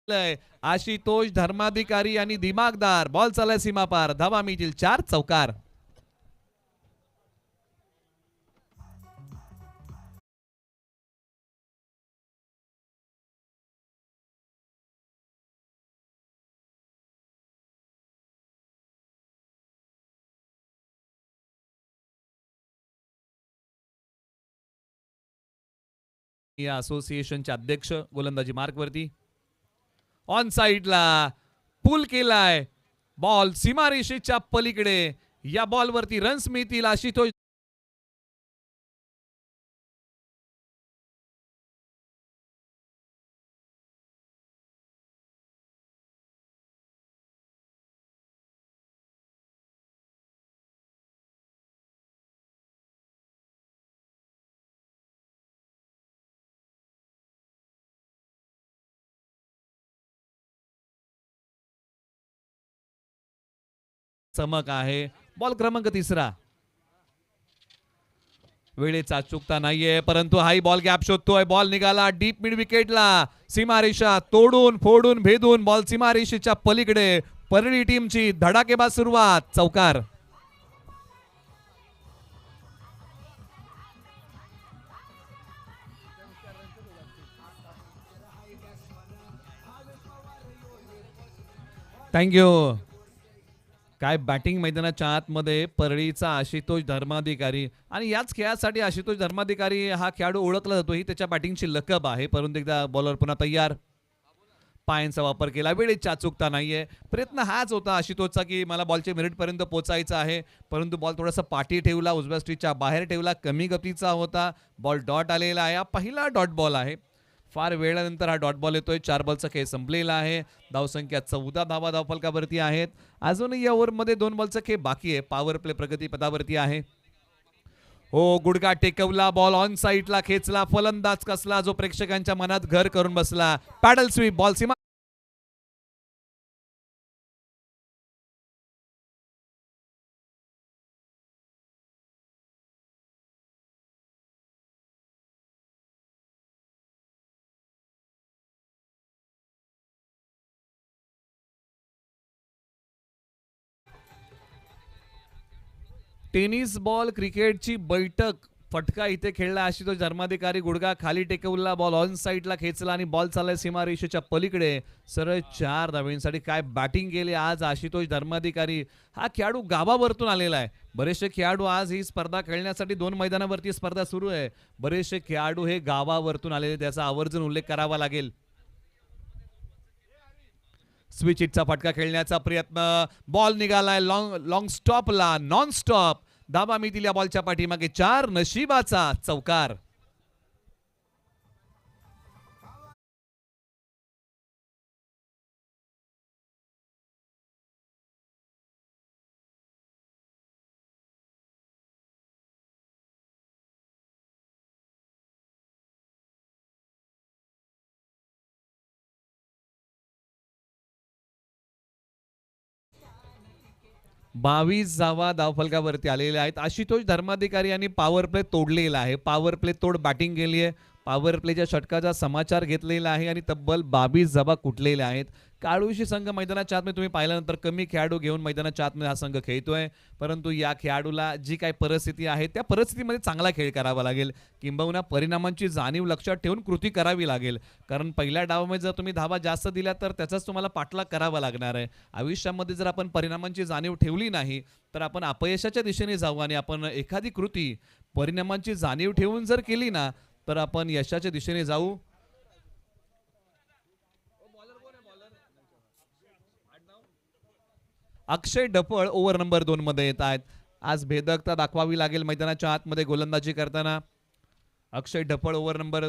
आशुतोष धर्माधिकारी आणि दिमागदार बॉल चालय सीमा पार धावा मिळतील 4 चौकार. या असोसिएशनचे अध्यक्ष गोलंदाजी मार्क वरती ऑन साइडला पुल केलाय बॉल सीमारेषेच्या पलीकडे. या बॉल वरती रन्स मिळतील. आशुतोष चमक आहे. बॉल क्रमांक 3. वेळेचा चुकता नाहीये परंतु हाई बॉल गॅप शोधतोय. बॉल निघाला डीप मिड विकेटला. सीमारेषा तोडून फोडून भेदून बॉल सीमारेषेच्या पलीकडे. परळी टीमची धडाकेबाज सुरुवात. चौकार. थँक्यू. काय बॅटिंग मैदानाच्या आतमध्ये परळीचा आशुतोष धर्माधिकारी आणि याच खेळासाठी आशुतोष धर्माधिकारी हा खेळाडू ओळखला जातो. ही त्याच्या बॅटिंगची लकब आहे. परंतु एकदा बॉलर पुन्हा तयार. पायांचा वापर केला. वेळेची अचूकता नाहीये. प्रयत्न हाच होता आशुतोषचा की मला बॉलच्या मिनिटपर्यंत पोहोचायचं आहे परंतु बॉल थोडासा पाठी ठेवला. उजव्या स्ट्रीटच्या बाहेर ठेवला. कमी गतीचा होता. बॉल डॉट आलेला आहे. पहिला डॉट बॉल आहे. फार वेळानंतर हा डॉट बॉल येतोय. 4 बॉलचा खेळ संपलेला आहे. धावसंख्या 14 धावा धावफलकावरती आहेत. अजूनही या ओव्हरमध्ये 2 बॉलचा खेळ बाकी आहे. पॉवर प्ले प्रगतीपथावरती आहे. हो गुडघा टेकवला. बॉल ऑन साइडला खेचला. फलंदाज कसला जो प्रेक्षकांच्या मनात घर करून बसला. पॅडल स्वीप बॉल सीमा टेनिस बॉल क्रिकेटची बैठक फटका इथे खेळला. आशुतोष धर्माधिकारी गुडघा खाली टेकवला. बॉल ऑन साइडला खेचला आणि बॉल चाललाय सीमारेषेच्या पलीकडे. सरळ 4 धावांसाठी काय बॅटिंग केली आज आशुतोष धर्माधिकारी. हा खेळाडू गावावरतून आलेला आहे. बरेचसे खेळाडू आज ही स्पर्धा खेळण्यासाठी 2 मैदानावरती स्पर्धा सुरू आहे. बरेचसे खेळाडू हे गावावरतून आलेले त्याचा आवर्जून उल्लेख करावा लागेल. स्विच हिटचा फटका खेळण्याचा प्रयत्न. बॉल निघालाय लॉंग स्टॉपला. नॉन स्टॉप धाबा मिळतील या बॉलच्या पाठीमागे. 4 नशिबाचा चौकार. बावीस धावा धावफलकावरती आलेल्या आहेत. आशुतोष धर्माधिकारी यांनी पॉवर प्ले तोडलेला आहे. पॉवर प्ले तोड बॅटिंग केली आहे. पॉवर प्लेच्या षटकाचा समाचार घेतलेला आहे आणि तब्बल 22 धावा कुठलेल्या आहेत. काळुशी संघ मैदानाच्या आतमध्ये तुम्ही पाहिल्यानंतर कमी खेळाडू घेऊन मैदानाच्या आतमध्ये हा संघ खेळतोय परंतु या खेळाडूला जी काही परिस्थिती आहे त्या परिस्थितीमध्ये चांगला खेळ करावा लागेल. किंबहुना परिणामांची जाणीव लक्षात ठेवून कृती करावी लागेल. कारण पहिल्या डावामध्ये जर तुम्ही धावा जास्त दिल्या तर त्याचाच तुम्हाला पाठलाग करावा लागणार आहे. आयुष्यामध्ये जर आपण परिणामांची जाणीव ठेवली नाही तर आपण अपयशाच्या दिशेने जाऊ आणि आपण एखादी कृती परिणामांची जाणीव ठेवून जर केली ना तर आपण यशाच्या दिशेने जाऊ. अक्षय डफळ ओव्हर नंबर 2 मध्ये येत आहेत. आज भेदकता दाखवावी लागेल मैदानाच्या आतमध्ये गोलंदाजी करताना. अक्षय डफळ ओव्हर नंबर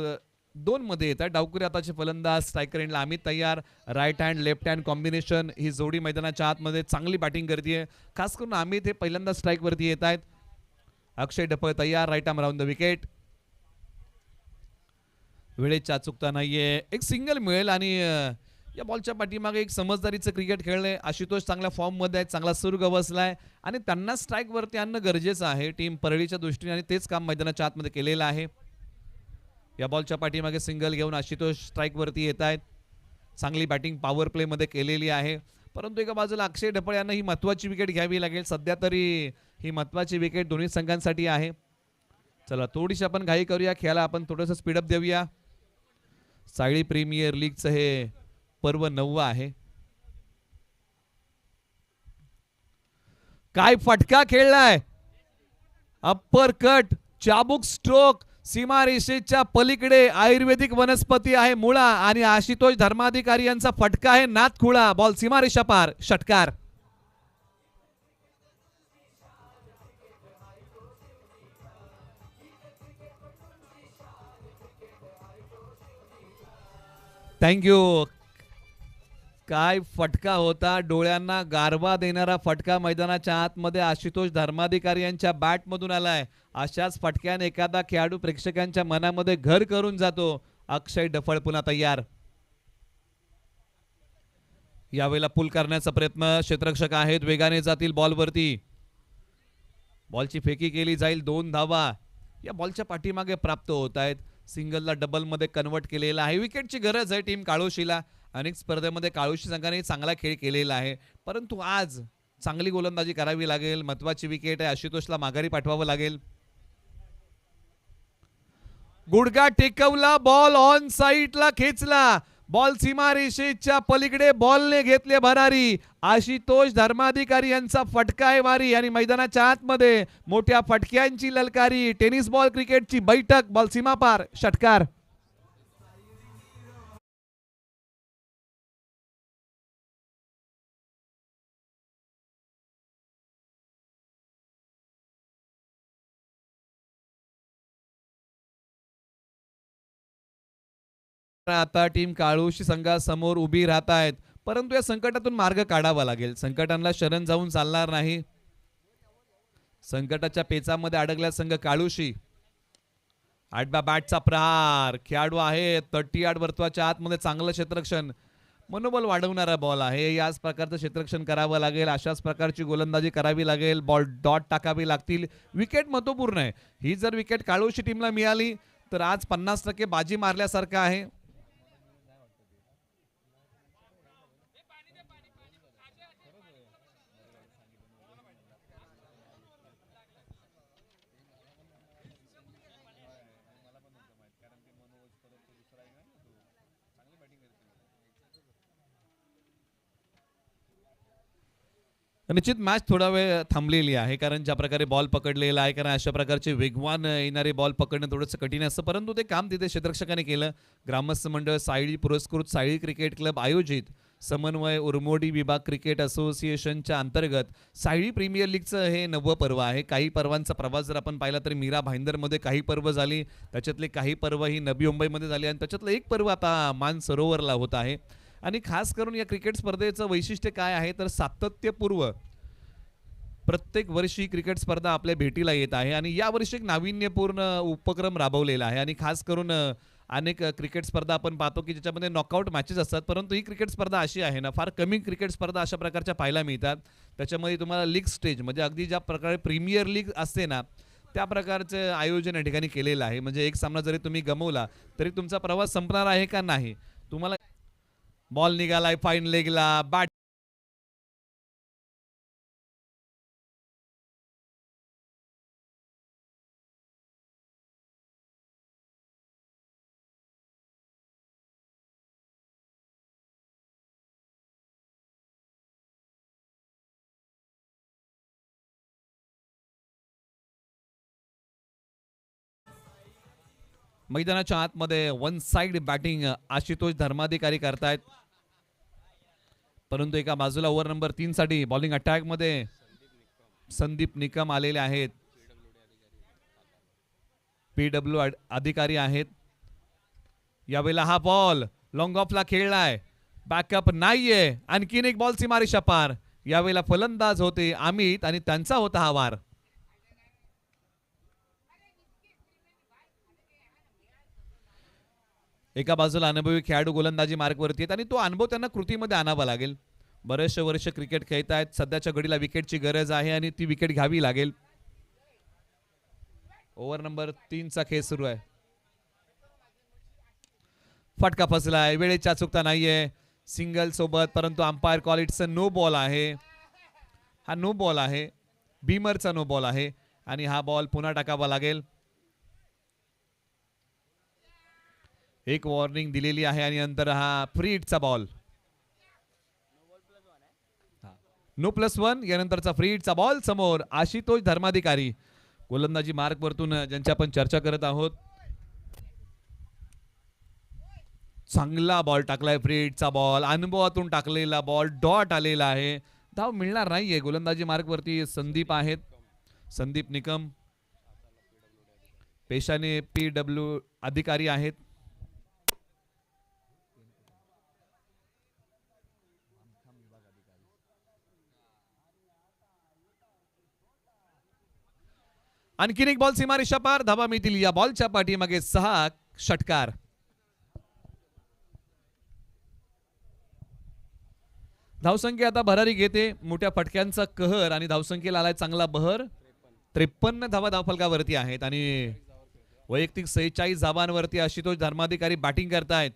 2 मध्ये येत आहे. डावकुरी आताचे फलंदाज स्ट्रायकर एंडला अमित तयार. Right hand left hand combination ही जोडी मैदानाच्या आतमध्ये चांगली बॅटिंग करते. खास करून अमित हे पहिल्यांदा स्ट्राईक वरती येत आहेत. अक्षय डफळ तयार. Right arm round the wicket. वेळेची अचूकता नाहीये. एक सिंगल मिळेल आणि या बॉलच्या पाठीमागे एक समजदारीचं क्रिकेट खेळलंय. आशुतोष चांगल्या फॉर्म मध्ये आहे. चांगला सुर गवसलाय आणि त्यांना स्ट्राईक वरती आणणं गरजेचं आहे टीम परळीच्या दृष्टीने आणि तेच काम मैदानाच्या आतमध्ये केलेलं आहे. या बॉलच्या पाठीमागे सिंगल घेऊन आशुतोष स्ट्राईक वरती येत आहेत. चांगली बॅटिंग पॉवर प्ले मध्ये केलेली आहे, परंतु एका बाजूला अक्षय ढपळ यांना ही महत्वाची विकेट घ्यावी लागेल. सध्या तरी ही महत्वाची विकेट दोन्ही संघांसाठी आहे. चला थोडीशी आपण घाई करूया, खेळाला आपण थोडंसं स्पीडअप देऊया. सायळी प्रीमियर लीगचं हे पर्व 9 आहे. काय फटका खेळलाय, अप्पर कट, चाबुक स्ट्रोक, सीमारेषेच्या पलीकडे आयुर्वेदिक वनस्पती आहे मुळा आणि आशुतोष धर्माधिकारी यांचा फटका आहे नाथखुळा. बॉल सीमारेषा पार, षटकार. थँक्यू. काय फटका होता, डोळ्यांना गारवा देणारा फटका मैदानाच्या आतमध्ये आशुतोष धर्माधिकारी यांच्या बॅटमधून आलाय. अशाच फटक्याने एखादा खेळाडू प्रेक्षकांच्या मनामध्ये घर करून जातो. अक्षय ढफळ पुन्हा तयार. यावेळेला पुल करण्याचा प्रयत्न, क्षेत्ररक्षक आहेत, वेगाने जातील बॉलवरती. बॉलची फेकी केली जाईल, 2 धावा या बॉलच्या पाठीमागे प्राप्त होत आहेत. सिंगलला डबल मध्ये कन्वर्ट केलेला आहे. विकेटची गरज आहे टीम काळोशीला. अनेक स्पर्धेमध्ये काळोशी संघाने चांगला खेळ केलेला आहे, परंतु आज चांगली गोलंदाजी करावी लागेल. महत्वाची विकेट आहे, आशुतोषला माघारी पाठवावं लागेल. गुडघा टेकवला, बॉल ऑन साईडला खेचला, बॉल सीमारेषेच्या पलीकडे बॉलने घेतले भरारी. आशुतोष धर्माधिकारी यांचा फटका आहे वारी आणि मैदानाच्या आतमध्ये मोठ्या फटक्यांची ललकारी. टेनिस बॉल क्रिकेटची बैठक, बॉल सीमापार, षटकार. आता टीम काळोशी संघासमोर उभी राहत आहेत, परंतु या संकटातून मार्ग काढावा लागेल. संकटांना शरण जाऊन चालणार नाही. संकटाच्या पेचामध्ये अडकल्या संघ काळोशी. आडव्या बॅटचा प्रहार, खेळाडू आहे 30 यार्ड वर्तुळाच्या आतमध्ये, चांगलं क्षेत्ररक्षण, मनोबल वाढवणारा बॉल आहे. याच प्रकारचं क्षेत्ररक्षण करावं लागेल, अशाच प्रकारची गोलंदाजी करावी लागेल. बॉल डॉट टाकावी लागतील. विकेट महत्वपूर्ण आहे. ही जर विकेट काळोशी टीमला मिळाली तर आज 50% बाजी मारल्यासारखं आहे. निश्चित मॅच थोडा वेळ थांबलेली आहे, कारण ज्या प्रकारे बॉल पकडलेला आहे, कारण अशा प्रकारचे वेगवान येणारे बॉल पकडणं थोडंसं कठीण असतं, परंतु ते काम तिथे क्षेत्ररक्षकाने केलं. ग्रामस्थ मंडळ सायळी पुरस्कृत सायळी क्रिकेट क्लब आयोजित समन्वय उर्मोडी विभाग क्रिकेट असोसिएशनच्या अंतर्गत सायळी प्रीमियर लीगचं हे 9वं पर्व आहे. काही पर्वांचा प्रवास जर आपण पाहिला तर मीरा भाईंदरमध्ये काही पर्व झाली, त्याच्यातले काही पर्व ही नवी मुंबईमध्ये झाली आणि त्याच्यातलं एक पर्व आता मानसरोवरला होत आहे. आणि खास करून या क्रिकेट स्पर्धेचं वैशिष्ट्य काय आहे तर सातत्यपूर्व प्रत्येक वर्षी क्रिकेट स्पर्धा आपल्या भेटीला येत आहे आणि या वर्षी एक नाविन्यपूर्ण उपक्रम राबवलेला आहे. आणि खास करून अनेक क्रिकेट स्पर्धा आपण पाहतो की ज्याच्यामध्ये नॉकआउट मॅचेस असतात, परंतु ही क्रिकेट स्पर्धा अशी आहे ना, फार कमी क्रिकेट स्पर्धा अशा प्रकारच्या पाहायला मिळतात. त्याच्यामध्ये तुम्हाला लीग स्टेज म्हणजे अगदी ज्या प्रकारे प्रीमियर लीग असते ना, त्या प्रकारचं आयोजन या ठिकाणी केलेलं आहे. म्हणजे एक सामना जरी तुम्ही गमवला तरी तुमचा प्रवास संपणार आहे का नाही. तुम्हाला बॉल निघालाय फाईन लेगला, बॅट मैदानाच्या आतमध्ये one side batting Ashutosh Dharmadhikari करतायत, परंतु एका बाजूला ओव्हर नंबर 3 साठी बॉलिंग अटॅक मध्ये संदीप निकम आलेले आहेत. पीडब्ल्यू अधिकारी आहेत. यावेळेला हा बॉल लॉंग ऑफला खेळलाय, बॅकअप नाहीये. आणखीन एक बॉल सीमारेषा पार. यावेळेला फलंदाज होते अमित आणि त्यांचा होता हा वार. एका बाजूला अनुभवी खेळाडू गोलंदाजी मार्गवरती आहेत आणि तो अनुभव त्यांना कृतीमध्ये आणावा लागेल. बरेचसे वर्ष क्रिकेट खेळतायत, सध्याच्या घडीला विकेटची गरज आहे आणि ती विकेट घ्यावी लागेल. ओव्हर नंबर 3 चा खेळ सुरू आहे. फटका फसलाय, वेळेची अचूकता नाहीये. सिंगल सोबत, परंतु umpire call it's no ball आहे. हा नो बॉल आहे, बीमरचा नो बॉल आहे आणि हा बॉल पुन्हा टाकावा लागेल. एक वॉर्निंग दिलेली आहे आणि नंतर हा फ्री हिटचा बॉल. नो +1 यानंतरचा फ्री हिटचा बॉल. समोर आशुतोष धर्माधिकारी गोलंदाजी मार्क वरतून ज्यांची आपण चर्चा करत आहोत. चांगला बॉल टाकलाय, फ्री हिटचा बॉल, अनुभवातून टाकलेला बॉल, डॉट आलेला आहे. धाव मिळणार नाहीये. गोलंदाजी मार्क वरती संदीप आहेत, संदीप निकम, पेशाने PW अधिकारी आहेत. आणखीन एक बॉल सीमारेषा पार, धावा मिळतील. या बॉलच्या पाठीमागे 6 षटकार. धावसंख्या आता भरारी घेते. मोठ्या फटक्यांचा कहर आणि धावसंख्येला आलाय चांगला बहर. 53 धावा धावफलकावरती आहेत आणि वैयक्तिक 46 धावांवरती आशुतोष धर्माधिकारी बॅटिंग करतायत.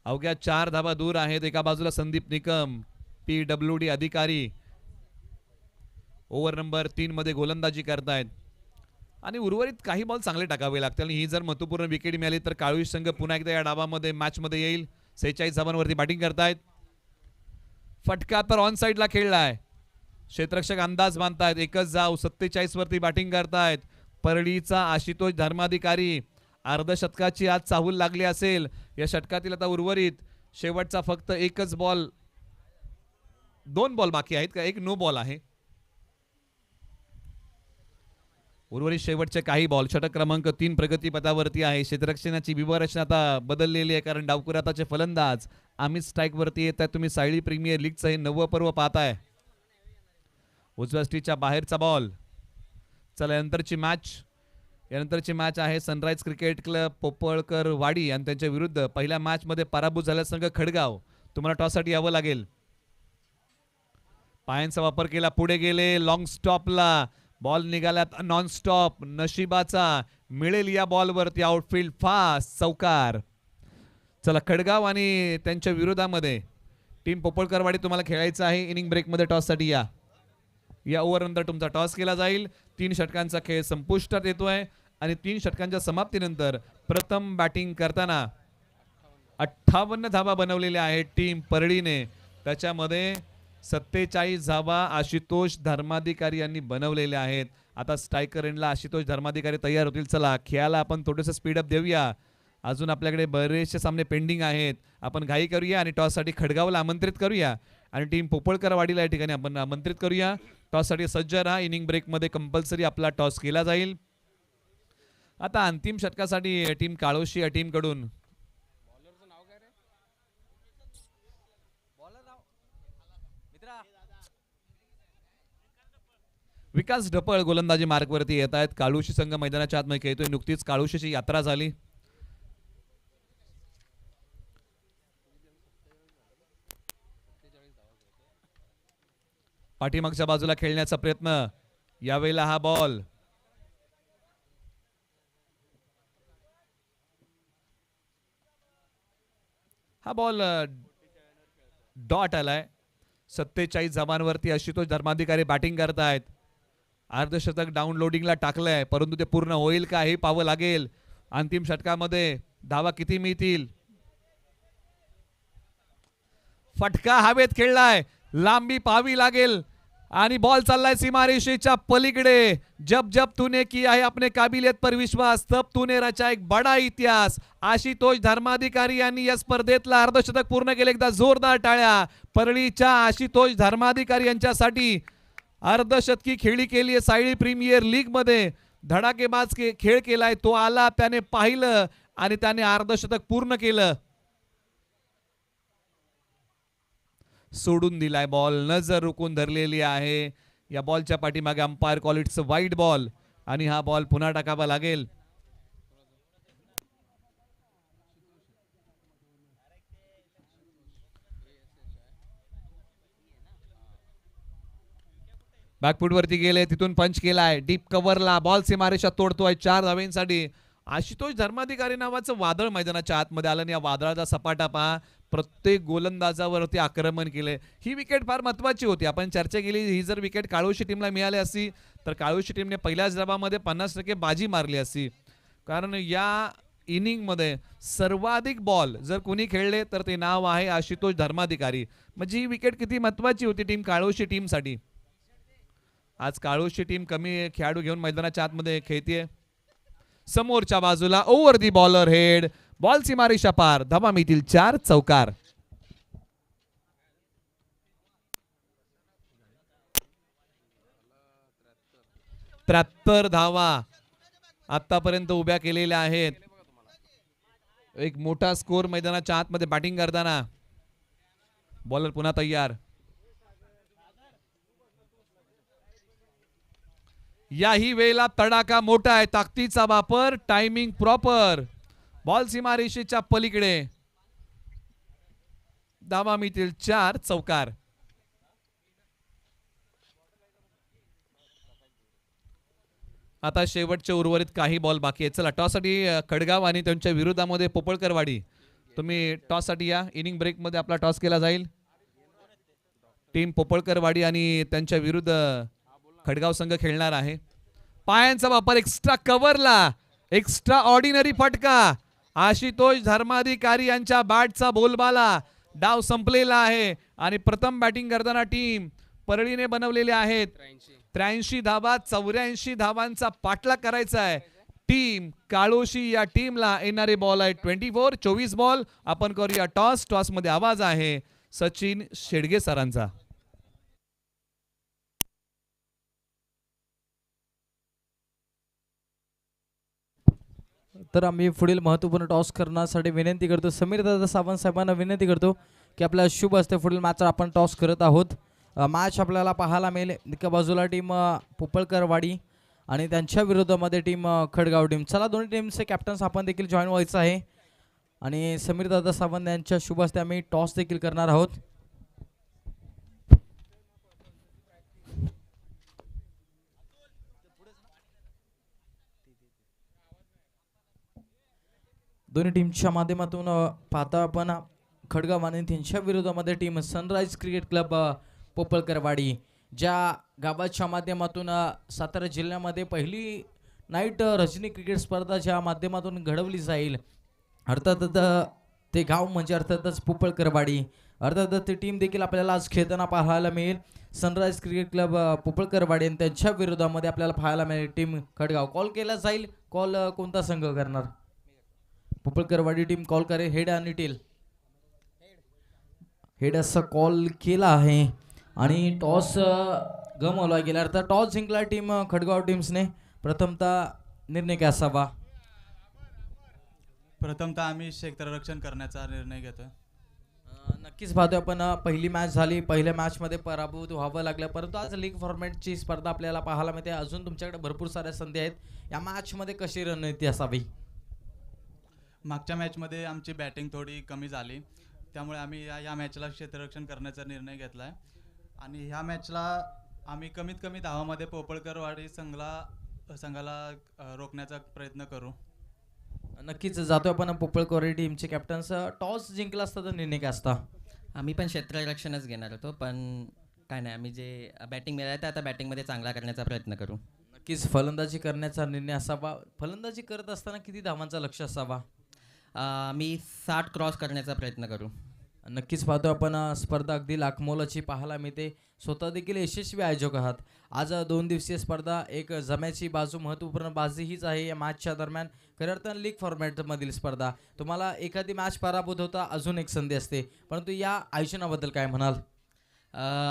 अवघ्या 4 धावा दूर आहेत. एका बाजूला संदीप निकम, PWD अधिकारी ओव्हर नंबर 3 मध्ये गोलंदाजी करतायत आणि उर्वरित काही बॉल चांगले टाकावे लागतील. आणि ही जर महत्वपूर्ण विकेट मिळाली तर काळुश संघ पुन्हा एकदा या डावामध्ये मॅचमध्ये येईल. 46 धावांवरती बॅटिंग करतायत. फटका तर ऑन साइडला खेळलाय. क्षेत्ररक्षक अंदाज बांधतायत. एकच धाव. 47 वरती बॅटिंग करतायत परळीचा आशुतोष धर्माधिकारी. अर्धशतकाची आज चाहूल लागली असेल. या षटकातील आता उर्वरित शेवटचा फक्त एकच बॉल, 2 बॉल बाकी आहेत का, एक नो बॉल आहे. उर्वरित शेवटचे काही बॉल. षटक क्रमांक 3 प्रगतीपथावरती आहे. क्षेत्ररक्षणाची व्यूहरचना आता बदललेली आहे कारण डावखुर आताचे फलंदाज अमित स्ट्राईक वरती येत आहे. तुम्ही सायली प्रीमियर लीगचं हे 9वं पर्व पाहताय. उजव्या स्टीच्या बाहेरचा बॉल. चला यानंतरची मॅच आहे सनराइज क्रिकेट क्लब पोपळकर वाडी आणि त्यांच्या विरुद्ध. पहिल्या मॅच मध्ये पराभूत झाला संघ खडगाव. तुम्हाला टॉससाठी यावं लागेल. पायांचा वापर केला, पुढे गेले, लॉंग स्टॉपला बॉल निघाल्यात नॉन स्टॉप. नशिबाचा मिळेल या बॉलवरती आउटफील्ड फास्ट चौकार. चला खडगाव आणि त्यांच्या विरोधामध्ये टीम पोपळकरवाडी तुम्हाला खेळायचं आहे. इनिंग ब्रेकमध्ये टॉससाठी या ओव्हर नंतर तुमचा टॉस केला जाईल. 3 षटकांचा खेळ संपुष्टात येतोय आणि 3 षटकांच्या समाप्तीनंतर प्रथम बॅटिंग करताना 58 धावा बनवलेल्या आहेत टीम परळीने. त्याच्यामध्ये 47 धावा आशुतोष धर्माधिकारी यांनी बनवलेल्या आहेत. आता स्ट्रायकर एंडला आशुतोष धर्माधिकारी तयार होतील. चला खेळाला आपण थोडंसं स्पीडअप देऊया. अजून आपल्याकडे बरेचसे सामने पेंडिंग आहेत. आपण घाई करूया आणि टॉससाठी खडगावला आमंत्रित करूया आणि टीम पोपळकरवाडीला या ठिकाणी आपण आमंत्रित करूया. टॉससाठी सज्ज राहा. इनिंग ब्रेकमध्ये कंपल्सरी आपला टॉस केला जाईल. आता अंतिम षटकासाठी टीम काळोशी या टीमकडून विकास ढपळ गोलंदाजी मार्गवरती येत आहेत. काळुशी संघ मैदानाच्या आतमध्ये खेळतोय. नुकतीच काळुशीची यात्रा झाली. पाठीमागच्या बाजूला खेळण्याचा प्रयत्न. यावेळेला हा बॉल डॉट आलाय. 47 धावांवरती आशुतोष धर्माधिकारी बॅटिंग करतायत. अर्धशतक डाऊनलोडिंगला टाकलंय परंतु ते पूर्ण होईल का हे पाहावं लागेल. अंतिम षटकामध्ये धावा किती मिळतील. फटका हवेत खेळलाय, लांबी पाहावी लागेल आणि बॉल चाललाय सीमारेषेच्या पलीकडे. जब जब तूने किया है अपने काबिलियत पर विश्वास तब तूने रचा एक बडा इतिहास. आशुतोष धर्माधिकारी यांनी या स्पर्धेतला अर्धशतक पूर्ण केले. एकदा जोरदार टाळ्या परळीच्या आशुतोष धर्माधिकारी यांच्यासाठी. अर्धशतकी खेळी केली आहे सायली प्रीमियर लीग मध्ये. धडाकेबाज खेळ केलाय. तो आला, त्याने पाहिलं आणि त्याने अर्धशतक पूर्ण केलं. सोडून दिलाय बॉल. नजर रुकून धरलेली आहे. या बॉलच्या पाठीमागे umpire call it's wide ball आणि हा बॉल पुन्हा टाकावा लागेल. बॅकफूट वरती गेले, तिथून पंच केलाय. डीप कव्हरला बॉल सीमारेषा तोडतोय 4 धावेंसाठी. आशुतोष धर्माधिकारी नावाचं वादळ मैदानाच्या आतमध्ये आलं आणि या वादळाचा सपाटा पहा. प्रत्येक गोलंदाजावरती आक्रमण केलंय. ही विकेट फार महत्त्वाची होती. आपण चर्चा केली, ही जर विकेट काळोशी टीमला मिळाली असती तर काळोशी टीमने पहिल्याच डावामध्ये 50% बाजी मारली असती. कारण या इनिंगमध्ये सर्वाधिक बॉल जर कोणी खेळले तर ते नाव आहे आशुतोष धर्माधिकारी. म्हणजे ही विकेट किती महत्त्वाची होती टीम काळोशी टीमसाठी. आज काळोशी टीम कमी खेळाडू घेऊन मैदानाच्या आतमध्ये खेळतीये. समोरच्या बाजूला ओव्हर दी बॉलर हेड, बॉल सीमारेषा पार, धावा मिळतील 4 चौकार. 73 धावा आतापर्यंत उभ्या केलेल्या आहेत. एक मोठा स्कोर मैदानाच्या आतमध्ये बॅटिंग करताना. बॉलर पुन्हा तयार. याही वेळेला तडाखा मोठा आहे. ताकदीचा वापर, टायमिंग प्रॉपर, बॉल सीमारेषेच्या पलीकडे, धावा मिळतील 4 चौकार. आता शेवटचे उर्वरित काही बॉल बाकी आहेत. चला टॉससाठी खडगाव आणि त्यांच्या विरोधामध्ये पोपळकरवाडी. तुम्ही टॉससाठी या. इनिंग ब्रेकमध्ये आपला टॉस केला जाईल. टीम पोपळकरवाडी आणि त्यांच्या विरुद्ध खडगाव संघ खेळणार आहे. पायांचा वापर, एक्स्ट्रा कव्हरला एक्स्ट्रा ऑर्डिनरी फटका. आशुतोष धर्माधिकारी यांच्या बॅटचा बोलबाला. डाव संपलेला आहे आणि प्रथम बॅटिंग करताना टीम परळीने बनवलेले आहेत 83 धावा. 84 धावांचा पाठलाग करायचा आहे. टीम काळोशी या टीमला येणारे बॉल आहे 24. 24 बॉल. आपण करूया टॉस. टॉस मध्ये आवाज आहे सचिन शेडगे सरांचा. तर आम्ही पुढील महत्त्वपूर्ण टॉस करण्यासाठी विनंती करतो. समीर दादा सावंत साहेबांना विनंती करतो की आपल्या शुभ हस्ते पुढील मॅचवर आपण टॉस करत आहोत. मॅच आपल्याला पाहायला मिळेल. एका बाजूला टीम पोपळकरवाडी आणि त्यांच्या विरोधामध्ये टीम खडगाव टीम. चला दोन्ही टीमचे कॅप्टन्स आपण देखील जॉईन व्हायचं आहे आणि समीर दादा सावंत यांच्या शुभ हस्ते आम्ही टॉस देखील करणार आहोत. दोन्ही टीमच्या माध्यमातून पाहता आपण खडगाव आणि त्यांच्या विरोधामध्ये टीम सनराइज क्रिकेट क्लब पोपळकरवाडी, ज्या गावाच्या माध्यमातून सातारा जिल्ह्यामध्ये पहिली नाईट रजनी क्रिकेट स्पर्धा ज्या माध्यमातून घडवली जाईल. अर्थातच ते गाव म्हणजे अर्थातच पोपळकरवाडी. अर्थातच ती टीम देखील आपल्याला आज खेळताना पाहायला मिळेल. सनराइज क्रिकेट क्लब पोपळकरवाडी आणि त्यांच्या विरोधामध्ये आपल्याला पाहायला मिळेल टीम खडगाव. कॉल केला जाईल. कॉल कोणता संघ करणार? पोपळकरवाडी टीम कॉल करे. हेड आणि टेल. हेड असा कॉल केला आहे आणि टॉस गमावला गेला. अर्थात टॉस जिंकला टीम खडगाव टीम्सने. प्रथमतः निर्णय काय असावा? प्रथमतः आम्ही क्षेत्ररक्षण करण्याचा निर्णय घेतो. नक्कीच पाहतोय आपण पहिली मॅच झाली. पहिल्या मॅचमध्ये पराभूत व्हावं लागलं, परंतु आज लीग फॉर्मॅटची स्पर्धा आपल्याला पाहायला मिळते. अजून तुमच्याकडे भरपूर साऱ्या संधी आहेत. या मॅचमध्ये कशी रणनीती असावी? मागच्या मॅचमध्ये आमची बॅटिंग थोडी कमी झाली, त्यामुळे आम्ही या मॅचला क्षेत्ररक्षण करण्याचा निर्णय घेतला आहे आणि ह्या मॅचला आम्ही कमीत कमी धावामध्ये पोपळकरवाडी संघाला रोखण्याचा प्रयत्न करू. नक्कीच जातोय आपण पोपळकरवाडी टीमचे कॅप्टन्स. टॉस जिंकला असता तर निर्णय काय असता? आम्ही पण क्षेत्ररक्षणच घेणार होतो, पण काय नाही, आम्ही जे बॅटिंग मिळालं तर आता बॅटिंगमध्ये चांगला करण्याचा प्रयत्न करू. नक्कीच फलंदाजी करण्याचा निर्णय असावा. फलंदाजी करत असताना किती धावांचा लक्ष असावा? आम्ही 60 क्रॉस करण्याचा प्रयत्न करू. नक्कीच पाहतो आपण स्पर्धा अगदी लाखमोलाची पाहायला मिळते. स्वतः देखील यशस्वी आयोजक आहात. आज 2 दिवसीय स्पर्धा, एक जम्याची बाजू, महत्त्वपूर्ण बाजू हीच आहे या मॅचच्या दरम्यान. खरं अर्थानं लीग फॉर्मॅटमधील स्पर्धा. तुम्हाला एखादी मॅच पराभूत होता, अजून एक संधी असते, परंतु या आयोजनाबद्दल काय म्हणाल?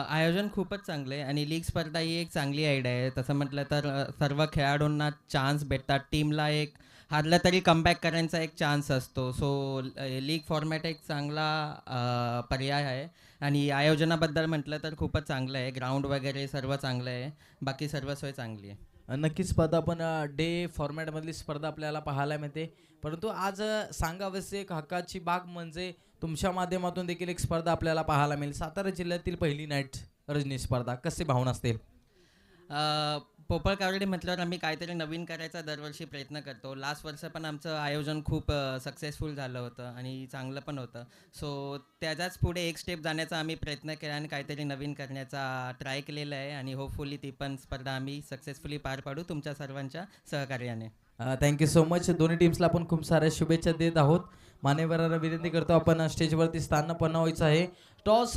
आयोजन खूपच चांगलं आहे आणि लीग स्पर्धा ही एक चांगली आयडिया आहे. तसं म्हटलं तर सर्व खेळाडूंना चान्स भेटतात. टीमला एक हारलं तरी कमबॅक करायचा एक चान्स असतो. सो लीग फॉर्मॅट एक चांगला पर्याय आहे आणि आयोजनाबद्दल म्हटलं तर खूपच चांगलं आहे. ग्राउंड वगैरे सर्व चांगलं आहे, बाकी सर्व सोय चांगली आहे. नक्कीच पाहतो आपण डे फॉर्मॅटमधली स्पर्धा आपल्याला पाहायला मिळते, परंतु आज सांगावंसे एक हक्काची बाग म्हणजे तुमच्या माध्यमातून देखील एक स्पर्धा आपल्याला पाहायला मिळेल. सातारा जिल्ह्यातील पहिली नाईट रजनी स्पर्धा. कसे भावना असतील? पोपळ कावडी म्हटल्यावर आम्ही काहीतरी नवीन करायचा दरवर्षी प्रयत्न करतो. लास्ट वर्ष पण आमचं आयोजन खूप सक्सेसफुल झालं होतं आणि चांगलं पण होतं. सो त्याच्याच पुढे एक स्टेप जाण्याचा आम्ही प्रयत्न केला आणि काहीतरी नवीन करण्याचा ट्राय केलेला आहे आणि होपफुली ती पण स्पर्धा आम्ही सक्सेसफुली पार पाडू तुमच्या सर्वांच्या सहकार्याने. Thank you so much. दोन्ही टीम्सला आपण खूप साऱ्या शुभेच्छा देत आहोत. मान्यवरांना विनंती करतो आपण स्टेजवरती स्थान पण व्हायचं आहे. टॉस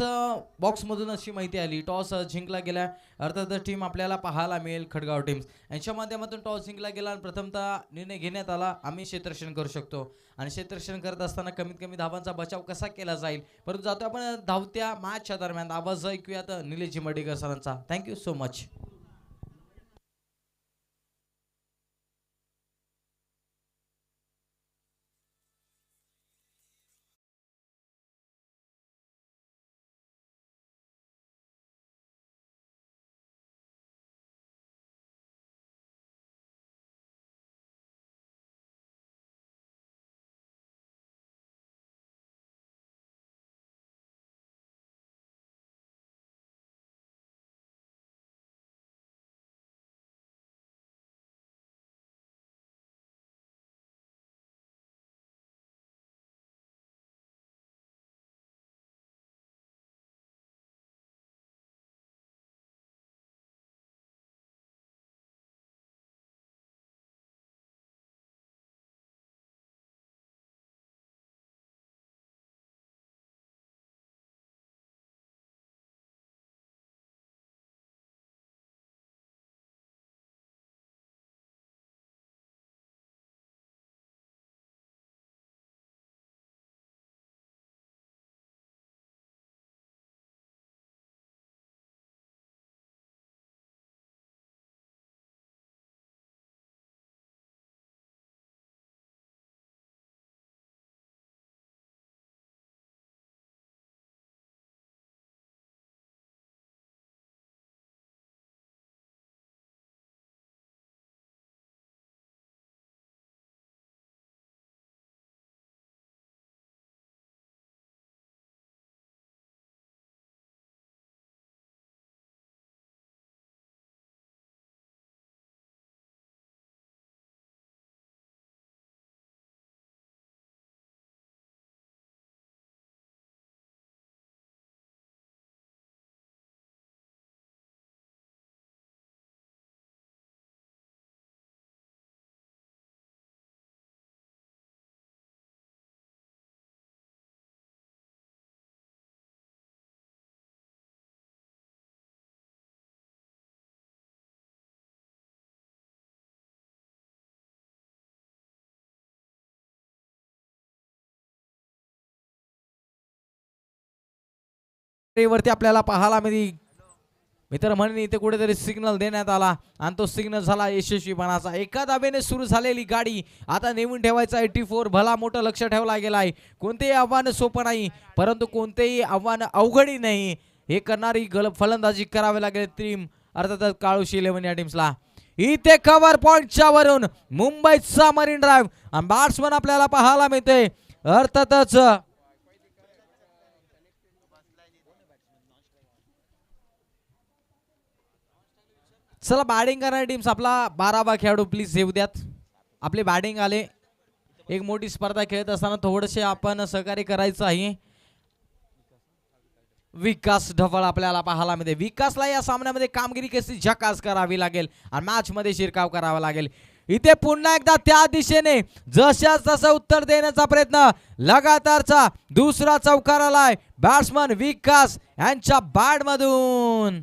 बॉक्समधून अशी माहिती आली, टॉस जिंकला गेला. अर्थातच टीम आपल्याला पाहायला मिळेल खडगाव टीम्स यांच्या माध्यमातून टॉस जिंकला गेला आणि प्रथमतः निर्णय घेण्यात आला आम्ही क्षेत्ररक्षण करू शकतो आणि क्षेत्ररक्षण करत असताना कमीत कमी धावांचा बचाव कसा केला जाईल. परंतु जातो आपण धावत्या मॅचच्या दरम्यान आवाज ऐकूयात निलेश जिमडेकर सरांचा. Thank you so much. वरती आपल्याला पाहायला मिळते मित्र म्हणून इथे कुठेतरी सिग्नल देण्यात आला आणि तो सिग्नल झाला यशस्वीपणाचा. एका दाबेने सुरू झालेली गाडी आता नेमून ठेवायचा 84 भला मोठं लक्ष ठेवला गेलाय. कोणतेही आव्हान सोपं नाही परंतु कोणतेही आव्हान अवघडी नाही. हे करणारी फलंदाजी करावी लागेल टीम अर्थातच काळुशी 11 या टीम्सला. इथे कव्हर पॉइंटच्या वरून मुंबईचा मरीन ड्राईव्ह आणि बॅट्समन आपल्याला पाहायला मिळते अर्थातच चला बॅटिंग करणारी टीम्स आपला 12वा खेळाडू प्लीज येऊ द्यात. आपले बॅटिंग आले. एक मोठी स्पर्धा खेळत असताना थोडेसे आपण सहकार्य करायचं आहे. विकास ढवळ आपल्याला पाहायला मिळते. विकासला या सामन्यामध्ये कामगिरी कशी झकास करावी लागेल आणि मॅच मध्ये शिरकाव करावा लागेल. इथे पुन्हा एकदा त्या दिशेने जशाच तसं उत्तर देण्याचा प्रयत्न. लगातारचा दुसरा चौकार आलाय बॅट्समन विकास यांच्या बॅट मधून.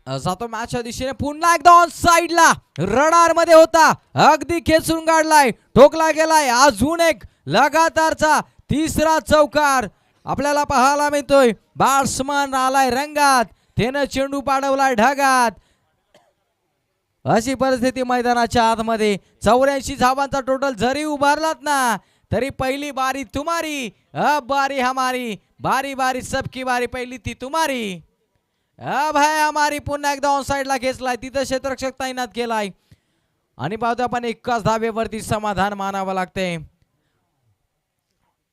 जातो मॅचच्या दिशेने पुन्हा एकदा ऑन साइडला रडार मध्ये होता अगदी खेचून काढलाय ठोकला गेलाय. अजून एक लगातारचा तिसरा चौकार आपल्याला पाहायला मिळतोय. बॅट्समन आलाय रंगात त्यानं चेंडू पाडवलाय ढगात. अशी परिस्थिती मैदानाच्या आतमध्ये 84 धावांचा टोटल जरी उभारलात ना तरी पहिली बारी तुम्हारी अब बारी हमारी, बारी बारी सबकी बारी, पहिली ती तुम्हारी अब है हमारी. पुन्हा एकदा ऑन साइडला घेतलाय, तिथं क्षेत्ररक्षक तैनात केलाय आणि पाहतो आपण एकाच धावेवरती समाधान मानावं लागते.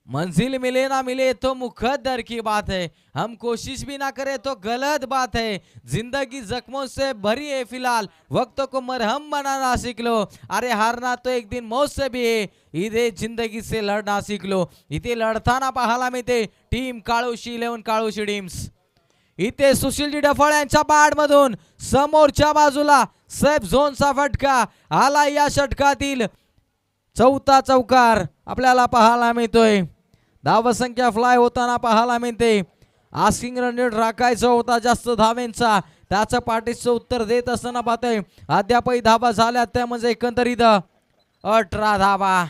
मंजिल मिले ना मिले तो मुकद्दर की बात है, हम कोशिश भी ना करें तो गलत बात है. जिंदगी जख्मों से भरी है फिलहाल, वक्तों को मरहम बनाना सीख लो. अरे हारना तो एक दिन मौत से भी है, इथे जिंदगी से लढना सीख लो. इथे लढताना पाहायला मिळते टीम काळोशी 11 काळोशी टीम्स. इथे सुशीलजी डफळ यांच्या बाड मधून समोरच्या बाजूला सेफ झोनचा फटका आला. या षटकातील चौथा चौकार आपल्याला पाहायला मिळतोय. धावसंख्या फ्लाय होताना पाहायला मिळते. आस्किंग रन रेट राखायचा होता जास्त धावेंचा, त्याचं पाठीचं उत्तर देत असताना पाहतोय अद्यापही धावा झाल्या त्या म्हणजे एकंदरीत 18 धावा.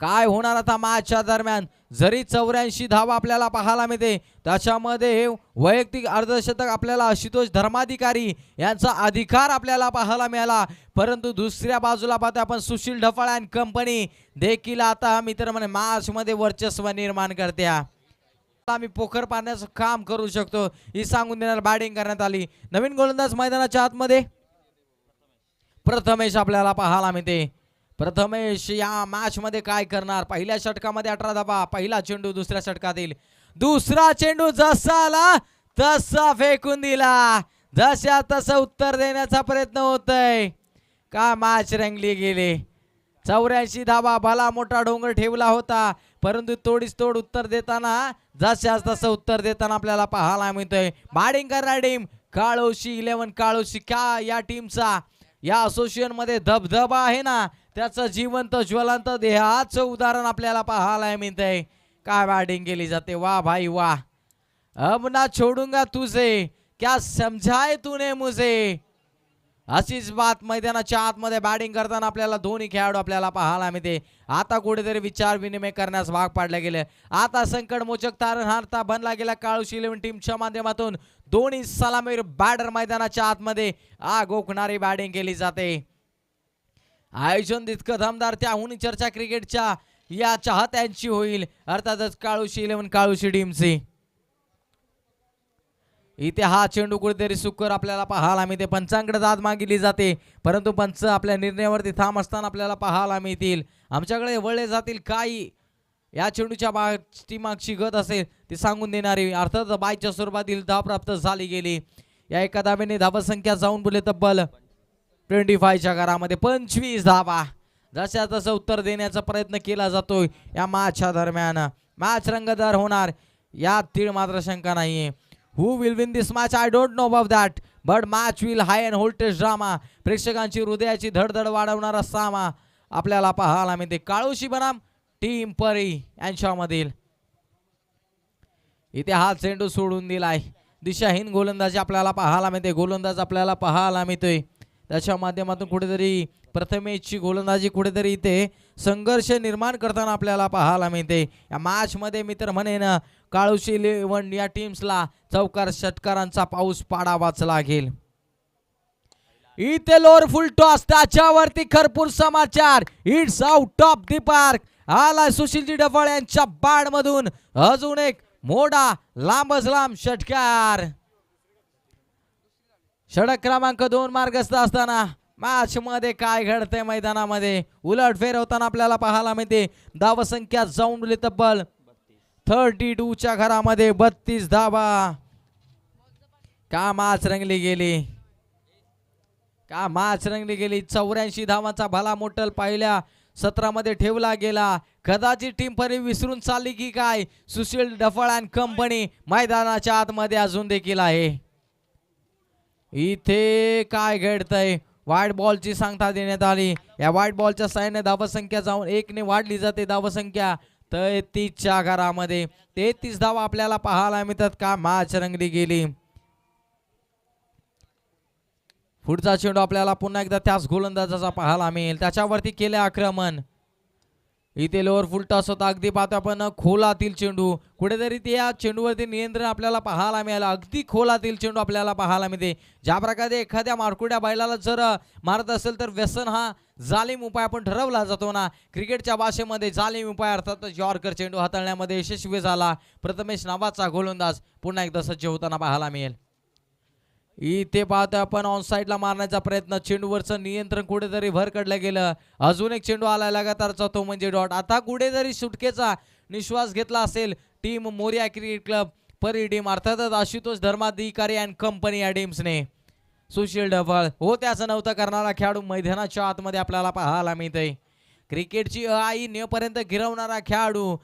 काय होणार आता मॅचच्या दरम्यान. जरी 84 धावा आपल्याला पाहायला मिळते, त्याच्यामध्ये वैयक्तिक अर्धशतक आपल्याला आशुतोष धर्माधिकारी यांचा अधिकार आपल्याला पाहायला मिळाला, परंतु दुसऱ्या बाजूला पाहता आपण सुशील ढफाळ अँड कंपनी देखील आता मित्र म्हणे मॅच मध्ये वर्चस्व निर्माण करत्या. आम्ही पोखर पाडण्याचं काम करू शकतो ही सांगून देणार बॅटिंग करण्यात आली. नवीन गोलंदाज मैदानाच्या आतमध्ये प्रथमेश आपल्याला पाहायला मिळते. प्रथमेश या मॅच मध्ये काय करणार. पहिल्या षटकामध्ये 18 धावा, पहिला चेंडू दुसऱ्या षटकातील, दुसरा चेंडू जसा आला तसा फेकून दिला, जशा तसं उत्तर देण्याचा प्रयत्न होतोय. का मॅच रंगली गेली. 84 धावा भला मोठा डोंगर ठेवला होता, परंतु तोडीस तोड उत्तर देताना जशाच तसं उत्तर देताना आपल्याला पाहायला मिळतोय. बॅटिंग करणारी टीम काळोशी 11 काळोशी. का या टीमचा या असोसिएशन मध्ये धबधबा आहे ना, त्याचं जिवंत ज्वलंत देहाचं उदाहरण आपल्याला पाहायला मिळतंय. काय बॅटिंग केली जाते. वाह भाई वाह. अब ना छोडूंगा तुझे, क्या समझाए तूने मुझे. अशीच बात मैदानाच्या आतमध्ये बॅटिंग करताना आपल्याला दोन्ही खेळाडू आपल्याला पाहायला मिळते. आता कुठेतरी विचार विनिमय करण्यास भाग पाडले गेले. आता संकटमोचक तारणहार बनला गेला काळोशी 11 टीमच्या माध्यमातून. दोन्ही सलामीर बॅटर मैदानाच्या आतमध्ये आग ओकणारी बॅटिंग केली जाते. आयोजन तितकं दमदार त्याहून चर्चा क्रिकेटच्या या चाहत्यांची होईल, अर्थातच काळोशी 11 काळोशी टीमची. इथे हा चेंडू कुठेतरी सुकर आपल्याला पाहायला मिळते. पंचांकडे दाद मागितली जाते, परंतु पंच आपल्या निर्णयावरती ठाम असताना आपल्याला पाहायला मिळतील. आमच्याकडे वळले जातील काही या चेंडूच्या मागची गत असेल ती सांगून देणारी. अर्थात बायच्या स्वरूपातील धाव प्राप्त झाली गेली. या एका धावेने धावसंख्या जाऊन बोलले तब्बल 25च्या घरामध्ये 25 धावा. जशा तसं उत्तर देण्याचा प्रयत्न केला जातोय या मॅचच्या दरम्यान. मॅच रंगतदार होणार यात तीळ मात्र शंका नाहीये. Who will win this match? I don't know about that. But match will high and voltage drama. प्रेक्षकांची हृदयाची धडधड वाढवणारा सामा आपल्याला पाहायला मिळते. काळोशी बनाम टीम परी यांच्यामधील. इथे हा चेंडू सोडून दिलाय. दिशाहीन गोलंदाजी आपल्याला पाहायला मिळते. गोलंदाज आपल्याला पाहायला मिळतोय. त्याच्या माध्यमातून कुठेतरी प्रथमेशची गोलंदाजी कुठेतरी इथे संघर्ष निर्माण करताना आपल्याला पाहायला मिळते. या मॅच मध्ये मित्र म्हणेन काळोशी 11 या टीम्सला चौकार षटकारांचा पाऊस पाडावाच लागेल. इथे लोअर फुल टॉस, त्याच्यावरती खरपूर समाचार. It's out of the park. आला सुशीलजी डफळ यांच्या बॅट मधून अजून एक मोठा लांबच लांब षटकार. षटक क्रमांक 2 मार्गस्थ असताना मॅच मध्ये काय घडतंय मैदानामध्ये. उलटफेर होताना आपल्याला पाहायला मिळते. धावसंख्या जाऊन तब्बल 32च्या घरामध्ये 32 धावा. का मॅच रंगली गेली. का मॅच रंगली गेली. 84 धावांचा भला मोठल पहिल्या सत्रामध्ये ठेवला गेला. कदाचित टीम परी विसरून चालली की काय. सुशील डफळ अँड कंपनी मैदानाच्या आतमध्ये अजून देखील आहे. इथे काय घडतंय. व्हाईट बॉलची सांगता देण्यात आली. या व्हाईट बॉलच्या साहाय्याने धावसंख्या जाऊन 1 ने वाढली जाते. धावसंख्या 33च्या घरामध्ये 33 धावा आपल्याला पाहायला मिळतात. का मॅच रंगली गेली. पुढचा चेंडू आपल्याला पुन्हा एकदा त्याच गोलंदाजाचा पाहायला मिळेल. त्याच्यावरती केले आक्रमण. इथे लोअर फुल टॉस होता. अगदी पाहतो आपण खोलातील चेंडू, कुठेतरी त्या चेंडूवरती नियंत्रण आपल्याला पाहायला मिळालं. अगदी खोलातील चेंडू आपल्याला पाहायला मिळते. ज्या प्रकारे एखाद्या मारकुड्या बैलाला जर मारत असेल तर व्यसन हा जालीम उपाय आपण ठरवला जातो ना, क्रिकेटच्या भाषेमध्ये जालीम उपाय अर्थात यॉर्कर चेंडू हाताळण्यामध्ये यशस्वी झाला. प्रथमेश नावाचा गोलंदाज पुन्हा एकदा सज्ज होताना पाहायला मिळेल. इथे पाहतो आपण ऑन साईडला मारण्याचा प्रयत्न, चेंडूवरचं नियंत्रण कुठेतरी भर काढलं गेलं. अजून एक चेंडू आला लगातारचा, तो म्हणजे डॉट. आता कुठेतरी सुटकेचा निश्वास घेतला असेल टीम मोरिया क्रिकेट क्लब परी टीम, अर्थातच आशुतोष धर्माधिकारी अँड कंपनी या टीम्सने. सुशील ढफळ हो त्याचं नव्हतं करणारा खेळाडू मैदानाच्या आतमध्ये आपल्याला पाहायला मिळतंय. क्रिकेटची आई नेपर्यंत गिरवणारा खेळाडू,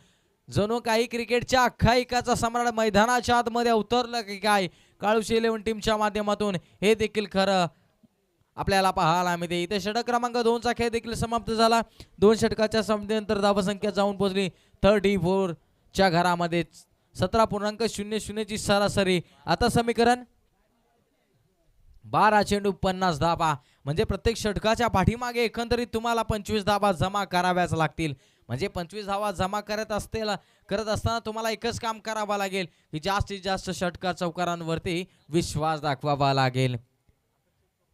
जणू काही क्रिकेटच्या आख्यायिकाचा सम्राट मैदानाच्या आतमध्ये उतरलं की काय काळुशी 11 टीमच्या माध्यमातून, हे देखील खरं आपल्याला पाहायला मिळते. इथे षटक क्रमांक 2चा खेळ देखील समाप्त झाला. 2 षटकाच्या समाप्तीनंतर धावसंख्या जाऊन पोहोचली 34 च्या घरामध्ये. 17.00 ची सरासरी. आता समीकरण 12 चेंडू 50 धावा, म्हणजे प्रत्येक षटकाच्या पाठीमागे एकंदरीत तुम्हाला 25 धावा जमा कराव्याच लागतील. म्हणजे 25 धावा जमा करत असताना तुम्हाला एकच काम करावं लागेल की जास्तीत जास्त षटका चौकारांवरती विश्वास दाखवावा लागेल.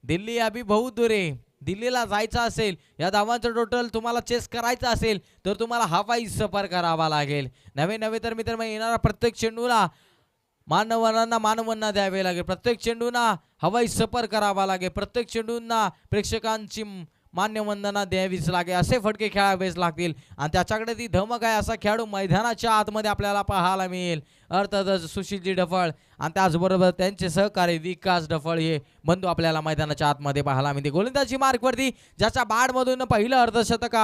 दिल्ली अभी बहुत दूर आहे. दिल्लीला जायचं असेल, या धावांचं टोटल तुम्हाला चेस करायचं असेल तर तुम्हाला हवाई सफर करावा लागेल. नवे तर मित्र येणारा प्रत्येक चेंडूला मानवनांना द्यावे लागेल. प्रत्येक चेंडूंना हवाई सफर करावा लागेल. प्रत्येक चेंडूंना प्रेक्षकांची मान्यवंदना द्यावीच लागेल. असे फटके खेळावेच लागतील आणि त्याच्याकडे ती धमक आहे असा खेळाडू मैदानाच्या आतमध्ये आपल्याला पाहायला मिळेल. अर्थातच सुशीलजी ढफळ आणि त्याचबरोबर त्यांचे सहकारी विकास ढफळ हे बंधू आपल्याला मैदानाच्या आतमध्ये पाहायला मिळते. गोलंदाजी मार्कवरती ज्याच्या बॅटमधून पहिलं अर्धशतक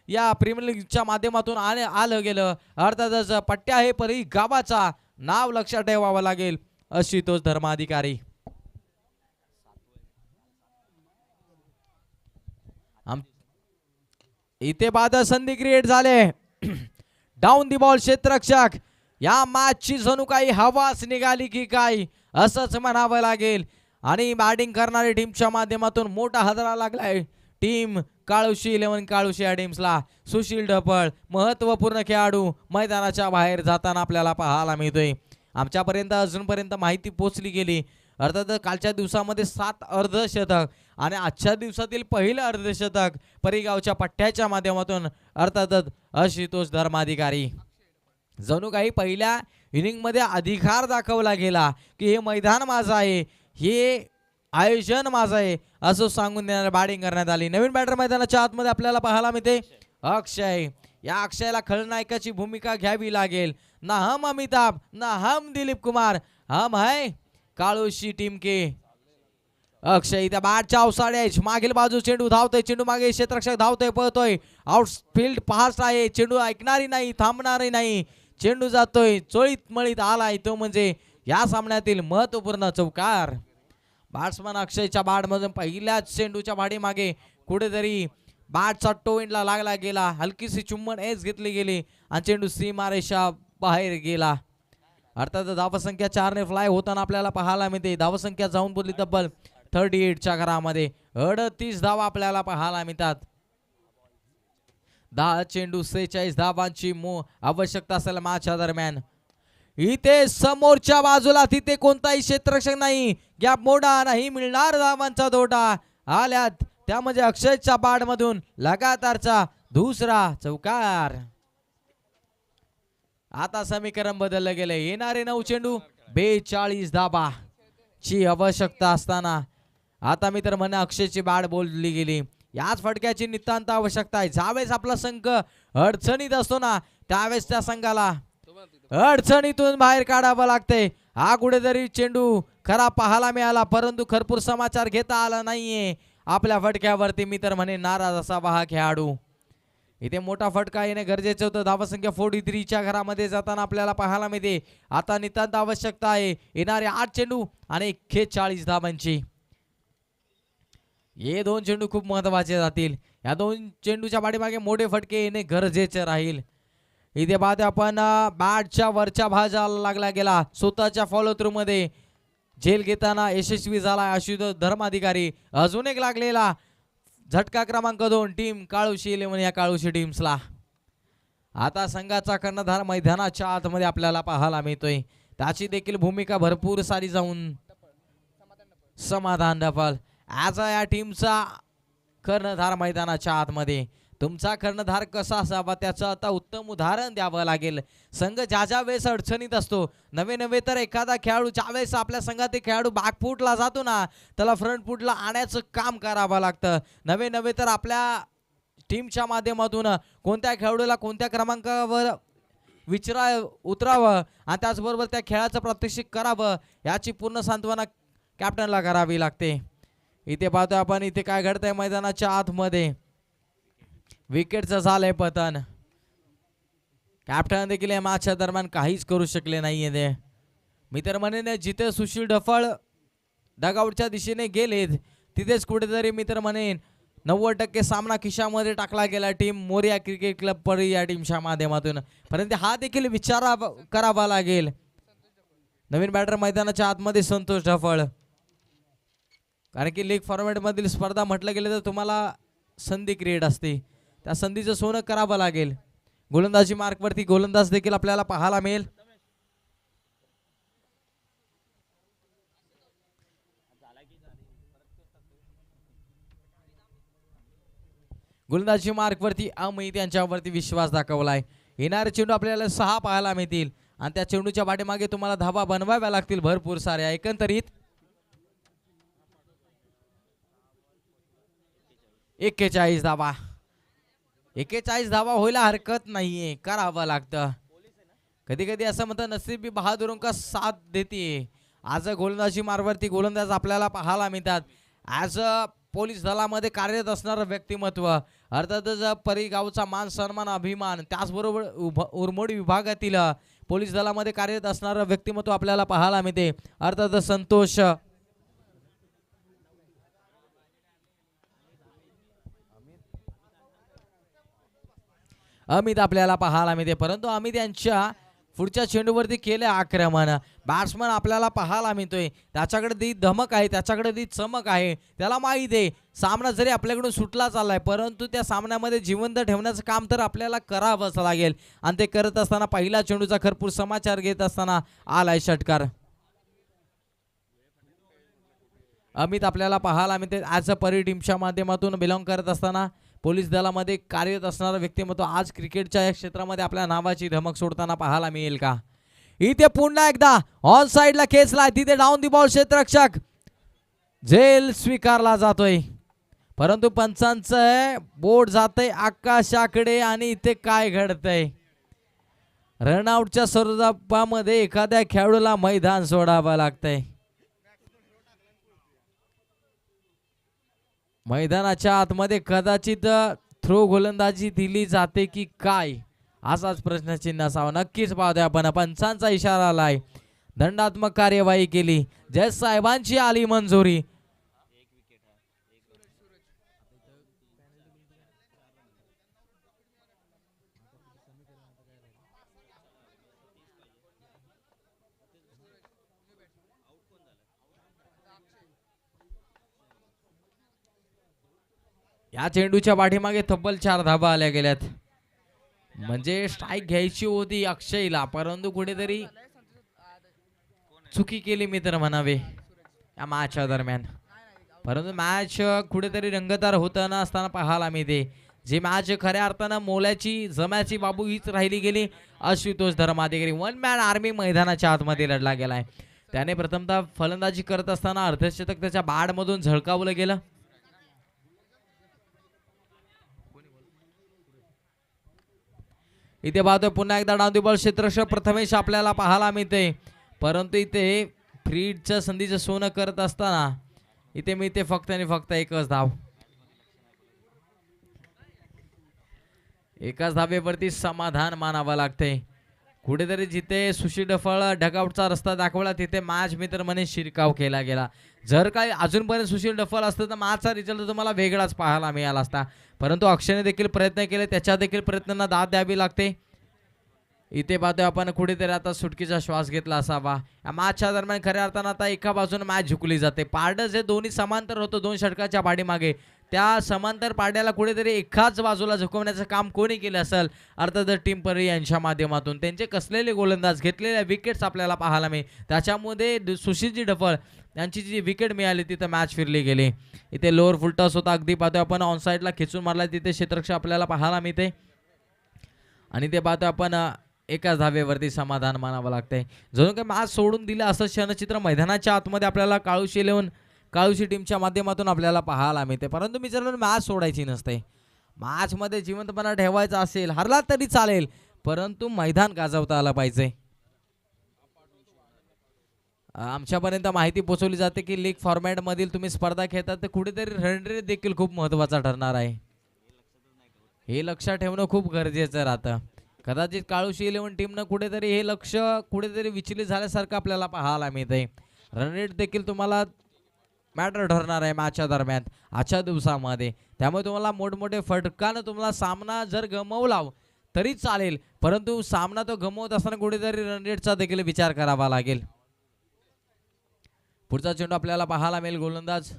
या प्रीमियर लीगच्या माध्यमातून आलं गेलं. अर्थातच पट्ट्या हे परी गावाचा नाव लक्षात ठेवावं लागेल, आशुतोष धर्माधिकारी. इथे बाद संधी क्रिएट झाले. डाऊन दी बॉल क्षेत्ररक्षक, या मॅचची जणू काही हवाच निघाली की काय असंच म्हणावं लागेल. आणि बॅटिंग करणारी टीमच्या माध्यमातून मोठा हादरा लागलाय टीम काळुशी 11 काळुशी या टीम्सला. सुशील ढफळ महत्वपूर्ण खेळाडू मैदानाच्या बाहेर जाताना आपल्याला पाहायला मिळतोय. आमच्यापर्यंत अजूनपर्यंत माहिती पोहोचली गेली. अर्थात कालच्या दिवसामध्ये 7 अर्धशतक आणि आजच्या दिवसातील पहिलं अर्धशतक परिगावच्या पट्ट्याच्या माध्यमातून अर्थातच आशुतोष धर्माधिकारी. जणू काही पहिल्या इनिंगमध्ये अधिकार दाखवला गेला की हे मैदान माझं आहे, हे आयोजन माझं आहे असं सांगून देणारी बॅटिंग करण्यात आली. नवीन बॅटर मैदानाच्या आतमध्ये आपल्याला पाहायला मिळते अक्षय. या अक्षयला खलनायकाची भूमिका घ्यावी लागेल. ना हम अमिताभ ना हम दिलीप कुमार, हम है काळुशी टीम के. अक्षय त्या बॅटच्या अवसाळे मागील बाजू चेंडू धावतोय, चेंडू मागे क्षेत्ररक्षक धावतोय पळतोय. आउटफील्ड फास्ट आहे, चेंडू ऐकणारी नाही, थांबणारी नाही. चेंडू जातोय, चोळीत मळीत आलाय तो म्हणजे या सामन्यातील महत्वपूर्ण चौकार. बॅट्समन अक्षयच्या बॅटमधून पहिल्याच चेंडूच्या भाडीमागे कुठेतरी बॅटचा टोइंडला लागला गेला. हलकीशी चुंबन एज घेतली गेली आणि चेंडू सीमारेषा बाहेर गेला. अर्थात धावसंख्या 4 ने फ्लाय होताना आपल्याला पाहायला मिळते. धावसंख्या जाऊन बोलली तब्बल 38 च्या घरामध्ये. 38 धावा आपल्याला पाहायला मिळतात. 10 चेंडू 46 धावांची आवश्यकता असेल मॅचच्या दरम्यान. इथे समोरच्या बाजूला तिथे कोणताही क्षेत्ररक्षक नाही, गॅप मोडा नाही, मिळणार धावांचा तोटा आल्यात. त्यामध्ये अक्षयच्या बॅटमधून लगातारचा दुसरा चौकार. आता समीकरण बदललं गेले. येणारे 9 चेंडू 42 धावा ची आवश्यकता असताना आता मी तर म्हणा अक्षयची बॅट बोलली गेली. याच फटक्याची नितांत आवश्यकता आहे. ज्यावेळेस आपला संघ अडचणीत असतो ना त्यावेळेस त्या संघाला अडचणीतून बाहेर काढावं लागते. हा कुठेतरी चेंडू खरा पाहायला मिळाला परंतु भरपूर समाचार घेता आला नाहीये आपल्या फटक्यावरती. मी तर म्हणे नाराज असावा हा खेळाडू. इथे मोठा फटका येणे गरजेचं होतं. धावसंख्या 43 च्या घरामध्ये जाताना आपल्याला पाहायला मिळते. आता नितांत आवश्यकता आहे येणारे 8 चेंडू आणि 41 धावांची. हे 2 चेंडू खूप महत्वाचे जातील. या 2 चेंडूच्या पाठीमागे मोठे फटके येणे गरजेचे राहील. इथे पाहतो आपण बॅटच्या वरच्या भाजाला लागला गेला. स्वतःच्या फॉलो थ्रू मध्ये झेल घेताना यशस्वी झाला आशुतोष धर्माधिकारी. अजून एक लागलेला झटका क्रमांक 2 टीम काळुशी 11 या काळुशी टीम्सला. आता संघाचा कर्णधार मैदानाच्या आतमध्ये आपल्याला पाहायला मिळतोय. त्याची देखील भूमिका भरपूर सारी जाऊन समाधान डफल ॲज या टीमचा कर्णधार मैदानाच्या आतमध्ये. तुमचा कर्णधार कसा असावा त्याचं आता उत्तम उदाहरण द्यावं लागेल. संघ ज्या वेळेस अडचणीत असतो, नवे तर एखादा खेळाडू ज्यावेळेस आपल्या संघात एक खेळाडू बॅकफूटला जातो ना, त्याला फ्रंट फूटला आणायचं काम करावं लागतं. नवे तर आपल्या टीमच्या माध्यमातून कोणत्या खेळाडूला कोणत्या क्रमांकावर उतरावं आणि त्याचबरोबर त्या खेळाचं प्रात्यक्षिक करावं याची पूर्ण सांत्वना कॅप्टनला करावी लागते. इथे पाहतो आपण इथे काय घडतंय मैदानाच्या आतमध्ये. विकेटचं झालंय पतन. कॅप्टन देखील या मॅचच्या दरम्यान काहीच करू शकले नाहीये ते. मी तर म्हणेन जिथे सुशील ढफळ डगआउटच्या दिशेने गेलेत तिथेच कुठेतरी मी तर म्हणेन 90% सामना खिशामध्ये टाकला गेला टीम मोरिया क्रिकेट क्लब परी या टीमच्या माध्यमातून. परंतु हा देखील विचार करावा लागेल. नवीन बॅटर मैदानाच्या आतमध्ये संतोष ढफळ. कारण की लीग फॉर्मॅटमधील स्पर्धा म्हटलं गेलं तर तुम्हाला संधी क्रिएट असते, त्या संधीचं सोनं करावं लागेल. गोलंदाजी मार्कवरती गोलंदाज देखील आपल्याला पाहायला मिळेल. गोलंदाजी मार्कवरती अमित यांच्यावरती विश्वास दाखवलाय. येणारे चेंडू आपल्याला 6 पाहायला मिळतील आणि त्या चेंडूच्या पाठीमागे तुम्हाला धावा बनवाव्या लागतील भरपूर साऱ्या. एकंदरीत 41 धावा. 41 धावा व्हायला हरकत नाहीये, करावं लागतं. कधी कधी असं म्हणतात नसीबी बहादुरों का साथ देते. आज गोलंदाजी मार्गावरती गोलंदाज आपल्याला पाहायला मिळतात. ॲज अ पोलीस दलामध्ये कार्यरत असणारं व्यक्तिमत्व, अर्थातच परिगावचा मान सन्मान अभिमान, त्याचबरोबर उरमोडी विभागातील पोलीस दलामध्ये कार्यरत असणारं व्यक्तिमत्व आपल्याला पाहायला मिळते. अर्थातच संतोष अमित आपल्याला पाहायला मिळते. परंतु अमित यांच्या पुढच्या चेंडूवरती केले आक्रमण. बॅट्समन आपल्याला पाहायला मिळतोय, त्याच्याकडे ती धमक आहे, त्याच्याकडे ती चमक आहे. त्याला माहीत आहे सामना जरी आपल्याकडून सुटला चाललाय परंतु त्या सामन्यामध्ये जिवंत ठेवण्याचं काम तर आपल्याला करावंच लागेल. आणि ते करत असताना पहिला चेंडूचा भरपूर समाचार घेत असताना आलाय षटकार. अमित आपल्याला पाहायला मिळते ॲज अ परी टीमच्या माध्यमातून बिलॉंग करत असताना पोलीस दलामध्ये कार्यरत असणारं व्यक्तिमत्व आज क्रिकेटच्या या क्षेत्रामध्ये आपल्या नावाची धमक सोडताना पाहायला मिळेल का. इथे पुन्हा एकदा ऑन साइडला खेचलाय, तिथे डाऊन दी बॉल क्षेत्ररक्षक झेल स्वीकारला जातोय. परंतु पंचांचं बोट जातंय आकाशाकडे आणि इथे काय घडतंय. रनआउटच्या स्वरूपामध्ये एखाद्या खेळाडूला मैदान सोडावं लागतंय. मैदानाच्या आतमध्ये कदाचित थ्रो गोलंदाजी दिली जाते की काय असाच प्रश्नचिन्ह असावा. नक्कीच पाहतोय आपण. पंचांचा इशारा आलाय, दंडात्मक कार्यवाही केली, जज साहेबांची आली मंजुरी. या चेंडूच्या पाठीमागे तब्बल 4 धावा आल्या गेल्यात. म्हणजे स्ट्राईक घ्यायची होती अक्षयला, परंतु कुठेतरी चुकी केली मी तर म्हणावे या मॅचच्या दरम्यान. परंतु मॅच कुठेतरी रंगतदार होताना असताना पाहायला मिळते. जी मॅच खऱ्या अर्थानं मोलाची जम्याची बाबू हीच राहिली गेली. आशुतोष धर्माधिकारी 1 मॅन आर्मी मैदानाच्या आतमध्ये लढला गेलाय. त्याने प्रथमतः फलंदाजी करत असताना अर्धशतक त्याच्या बॅटमधून झळकावलं गेलं. इथे पाहतोय पुन्हा एकदा डाऊन दी बॉल क्षेत्ररक्षक प्रथमेश आपल्याला पाहायला मिळते. परंतु इथे फ्रीडच्या संधीचं सोनं करत असताना इथे मिळते फक्त आणि फक्त एकच धाव. एकाच धावेवरती समाधान मानावं लागते. कुठेतरी जिथे सुशील ढफळ डगआउटचा रस्ता दाखवला तिथे मॅच मित्र म्हणे शिरकाव केला गेला. जर काही अजूनपर्यंत सुशील ढफळ असतं तर मॅचचा रिझल्ट तुम्हाला वेगळाच पाहायला मिळाला असता. परंतु अक्षयने देखील प्रयत्न केले, त्याच्या देखील प्रयत्नांना दाद द्यावी लागते. इथे पाहतोय आपण कुठेतरी आता सुटकीचा श्वास घेतला असावा. या मॅचच्या दरम्यान खऱ्या अर्थानं आता एका बाजूने मॅच झुकली जाते. पारडस हे दोन्ही समांतर होतं 2 षटकाच्या पाठीमागे. त्या समांतर पाड्याला कुठेतरी एकाच बाजूला झुकवण्याचं काम कोणी केलं असेल अर्थातच टीम परळी यांच्या माध्यमातून. त्यांचे कसलेले गोलंदाज, घेतलेल्या विकेट्स आपल्याला पाहायला मिळेल. त्याच्यामध्ये सुशीलजी डफळ यांची जी विकेट मिळाली तिथं मॅच फिरली गेली. इथे लोअर फुल टॉस होता, अगदी पाहतोय आपण ऑन साईडला खेचून मारला, तिथे क्षेत्ररक्षक आपल्याला पाहायला मिळते. आणि ते पाहतोय आपण एकाच धावेवरती समाधान मानावं लागतंय. जणू काही मॅच सोडून दिलं असं क्षणचित्र मैदानाच्या आतमध्ये आपल्याला काळूशी इलेव्हन काळूशी टीमच्या माध्यमातून आपल्याला पाहायला मिळते. परंतु मी जर मॅच सोडायची नसते, मॅचमध्ये जिवंतपणा ठेवायचा असेल, हरला तरी चालेल, परंतु मैदान गाजवता आलं पाहिजे. आमच्यापर्यंत माहिती पोहोचवली जाते की लीग फॉर्मॅटमधील तुम्ही स्पर्धा खेळतात तर कुठेतरी रन रेट देखील खूप महत्त्वाचा ठरणार आहे. हे लक्षात ठेवणं खूप गरजेचं राहतं. कदाचित काळूशी इलेव्हन टीमनं कुठेतरी हे लक्ष कुठेतरी विचलित झाल्यासारखं आपल्याला पाहायला मिळतंय. रन रेट देखील तुम्हाला मॅटर ठरणार आहे मॅचच्या दरम्यान आजच्या दिवसामध्ये. त्यामुळे तुम्हाला मोठमोठे फटकानं तुम्हाला सामना जर गमवला तरी चालेल, परंतु सामना तो गमवत असताना कुठेतरी रन रेटचा देखील विचार करावा लागेल. पुढचा चेंडू आपल्याला पाहायला मिळेल. गोलंदाज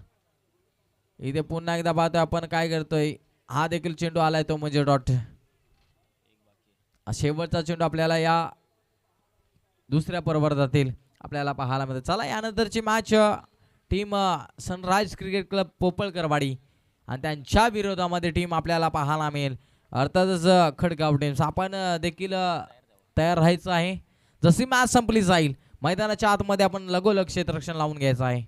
इथे पुन्हा एकदा पाहतोय आपण काय करतोय. हा देखील चेंडू आलाय तो म्हणजे डॉट. शेवटचा चेंडू आपल्याला या दुसऱ्या प्रवर्गातील आपल्याला पाहायला मिळते. चला यानंतरची match team Sunrise cricket club Popalkarwadi आणि त्यांच्या विरोधामध्ये टीम आपल्याला पाहायला मिळेल अर्थातच खडगाव टीम्स. आपण देखील तयार राहायचं आहे. जशी मॅच संपली जाईल मैदानाच्या आतमध्ये आपण लगोलग क्षेत्ररक्षण लावून घ्यायचं आहे.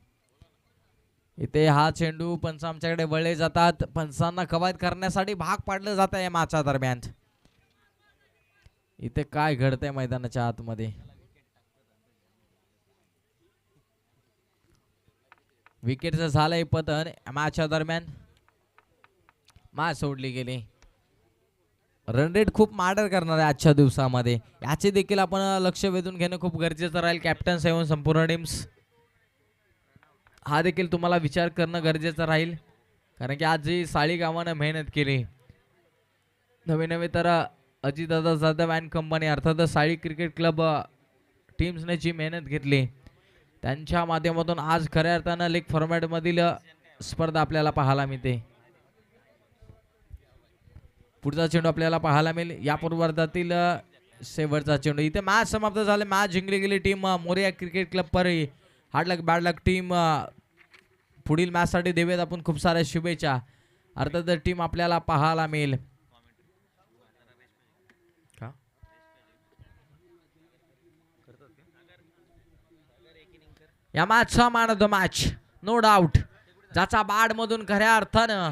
इथे हा चेंडू पंच आमच्याकडे वळले जातात, पंचांना कवायत करण्यासाठी भाग पाडलं जात आहे या मॅचच्या दरम्यान. इथे काय घडतंय मैदानाच्या आतमध्ये. विकेटचं झालंय पतन. मॅचच्या दरम्यान मॅच सोडली गेली. रन रेट खूप मॅटर करणार आहे आजच्या दिवसामध्ये. याचे देखील आपण लक्ष वेधून घेणं खूप गरजेचं राहील. कॅप्टन सेवन संपूर्ण टीम्स हा देखील तुम्हाला विचार करणं गरजेचं राहील, कारण की आज जी साळी गावानं मेहनत केली नवे नवे तर अजितदादा जाधव अँड कंपनी अर्थातच साळी क्रिकेट क्लब टीम्सने जी मेहनत घेतली त्यांच्या माध्यमातून आज खऱ्या अर्थानं लीग फॉर्मॅटमधील स्पर्धा आपल्याला पाहायला मिळते. पुढचा चेंडू आपल्याला पाहायला मिळेल या पूर्वार्धातील शेवटचा चेंडू. इथे मॅच समाप्त झाले. मॅच जिंकली गेली team Morya cricket club Parli. Hard luck bad luck team. पुढील मॅचसाठी देऊयात आपण खूप साऱ्या शुभेच्छा. अर्थातच टीम आपल्याला पाहायला मिळेल. या मॅचचा man of the match no doubt ज्याचा बॅट मधून खऱ्या अर्थानं